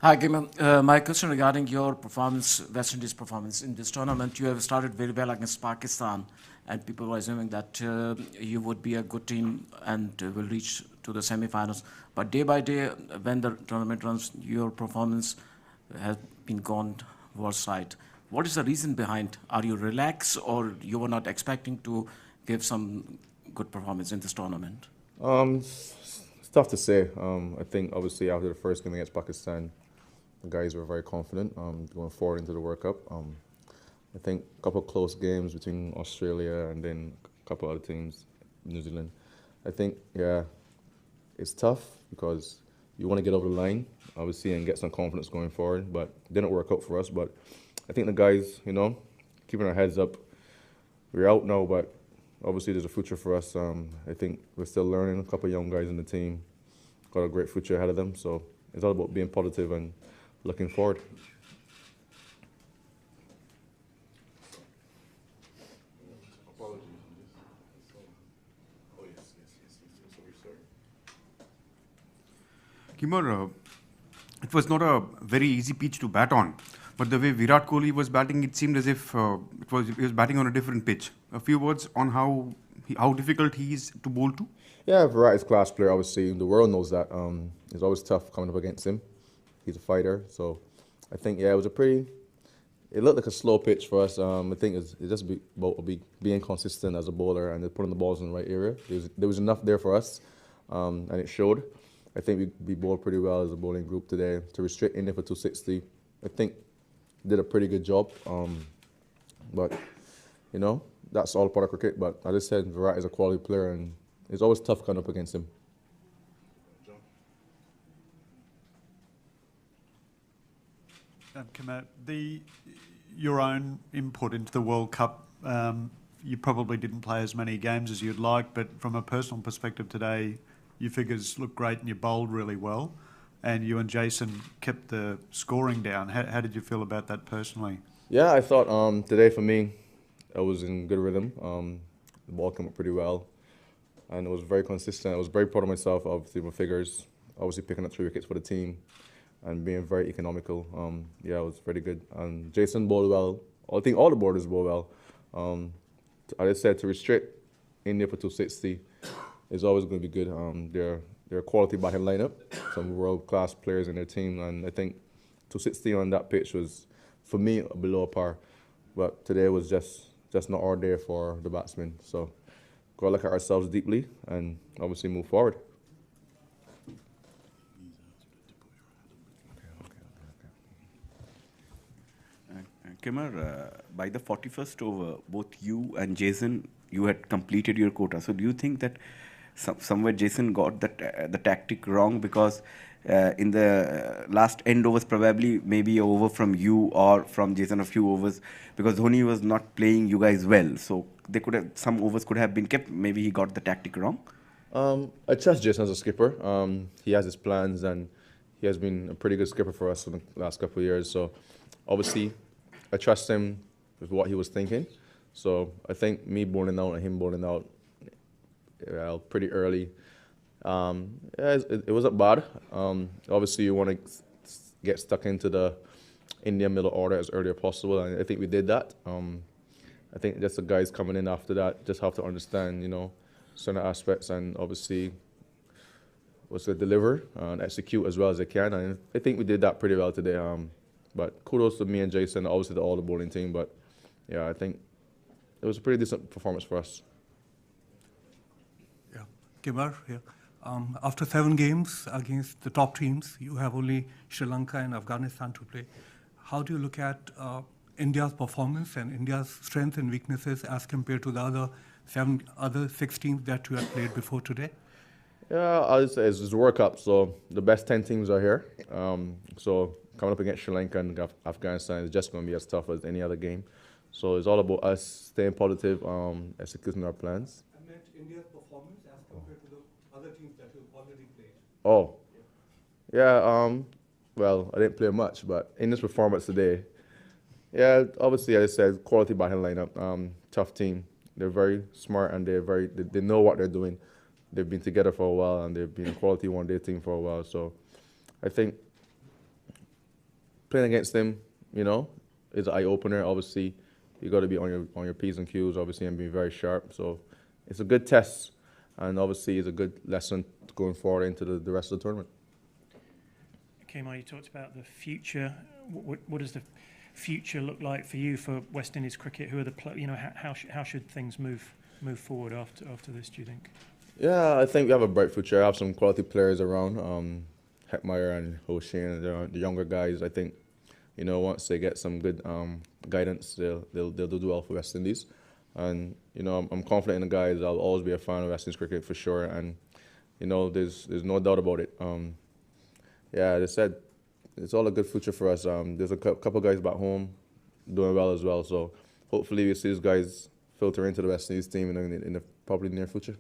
Hi, Kemar. My question regarding your performance, West Indies performance in this tournament. You have started very well against Pakistan, and people were assuming that you would be a good team and will reach to the semi-finals. But day by day, when the tournament runs, your performance has been gone worse side. What is the reason behind? Are you relaxed, or you were not expecting to give some good performance in this tournament? It's tough to say. I think obviously after the first game against Pakistan, the guys were very confident going forward into the World Cup. I think a couple of close games between Australia and then a couple other teams, New Zealand. I think, yeah, it's tough because you want to get over the line, obviously, and get some confidence going forward, but it didn't work out for us. But I think the guys, keeping our heads up. We're out now, but obviously there's a future for us. I think we're still learning. A couple of young guys in the team got a great future ahead of them. So it's all about being positive and looking forward. Kemar, it was not a very easy pitch to bat on, but the way Virat Kohli was batting, it seemed as if he was batting on a different pitch. A few words on how difficult he is to bowl to. Yeah, Virat is a class player, obviously. The world knows that. It's always tough coming up against him. He's a fighter. So I think, yeah, it looked like a slow pitch for us. I think it's just about being consistent as a bowler and putting the balls in the right area. There was enough there for us, and it showed. I think we bowled pretty well as a bowling group today to restrict India for 260. I think did a pretty good job. But, that's all part of cricket. But as I said, Virat is a quality player and it's always tough coming up against him. Kemar, your own input into the World Cup, you probably didn't play as many games as you'd like, but from a personal perspective today, your figures look great and you bowled really well, and you and Jason kept the scoring down. How did you feel about that personally? Yeah, I thought today for me, I was in good rhythm. The ball came up pretty well, and it was very consistent. I was very proud of myself, obviously, my figures, obviously picking up 3 wickets for the team and being very economical. Yeah, it was very good. And Jason bowled well. I think all the bowlers bowled well. As I said, to restrict India for 260 is always going to be good. They're a quality batting lineup, some world-class players in their team, and I think 260 on that pitch was, for me, below par. But today was just not our day for the batsmen. So got to look at ourselves deeply and obviously move forward. Kemar, by the 41st over, both you and Jason, you had completed your quota. So do you think that somewhere Jason got the tactic wrong, because in the last end overs probably maybe a over from you or from Jason, a few overs, because Dhoni was not playing you guys well. So some overs could have been kept. Maybe he got the tactic wrong. I trust Jason as a skipper. He has his plans and he has been a pretty good skipper for us for the last couple of years. So obviously I trust him with what he was thinking. So I think me bowling out and him bowling out pretty early, it wasn't bad. Obviously you want to get stuck into the India middle order as early as possible, and I think we did that. I think just the guys coming in after that just have to understand, certain aspects, and obviously was to deliver and execute as well as they can. And I think we did that pretty well today. But kudos to me and Jason, obviously to all the bowling team. But yeah, I think it was a pretty decent performance for us. Yeah, Kemar, yeah. After 7 games against the top teams, you have only Sri Lanka and Afghanistan to play. How do you look at India's performance and India's strengths and weaknesses as compared to the other 6 teams that you had played before today? Yeah, I would say it's the World Cup, so the best 10 teams are here. So coming up against Sri Lanka and Afghanistan is just going to be as tough as any other game. So it's all about us staying positive, executing our plans. I meant India's performance as compared to the other teams that you've already played. Oh, yeah. Well, I didn't play much, but in this performance today, yeah, obviously, as I said, quality batting lineup, tough team. They're very smart and they know what they're doing. They've been together for a while and they've been a quality one-day team for a while. So I think playing against him, you know, is an eye opener. Obviously, you got to be on your P's and Q's, obviously, and be very sharp. So it's a good test, and obviously it's a good lesson going forward into the rest of the tournament. Kemar, you talked about the future. What does the future look like for you for West Indies cricket? Who are the how should things move forward after this? Do you think? Yeah, I think we have a bright future. I have some quality players around. Hetmeyer and Hoshin, the younger guys. I think, you know, once they get some good guidance, they'll do well for West Indies. And you know, I'm confident in the guys. I'll always be a fan of West Indies cricket for sure. And you know, there's no doubt about it. Yeah, as I said, it's all a good future for us. There's a couple guys back home doing well as well. So hopefully we see these guys filter into the West Indies team in the probably near future.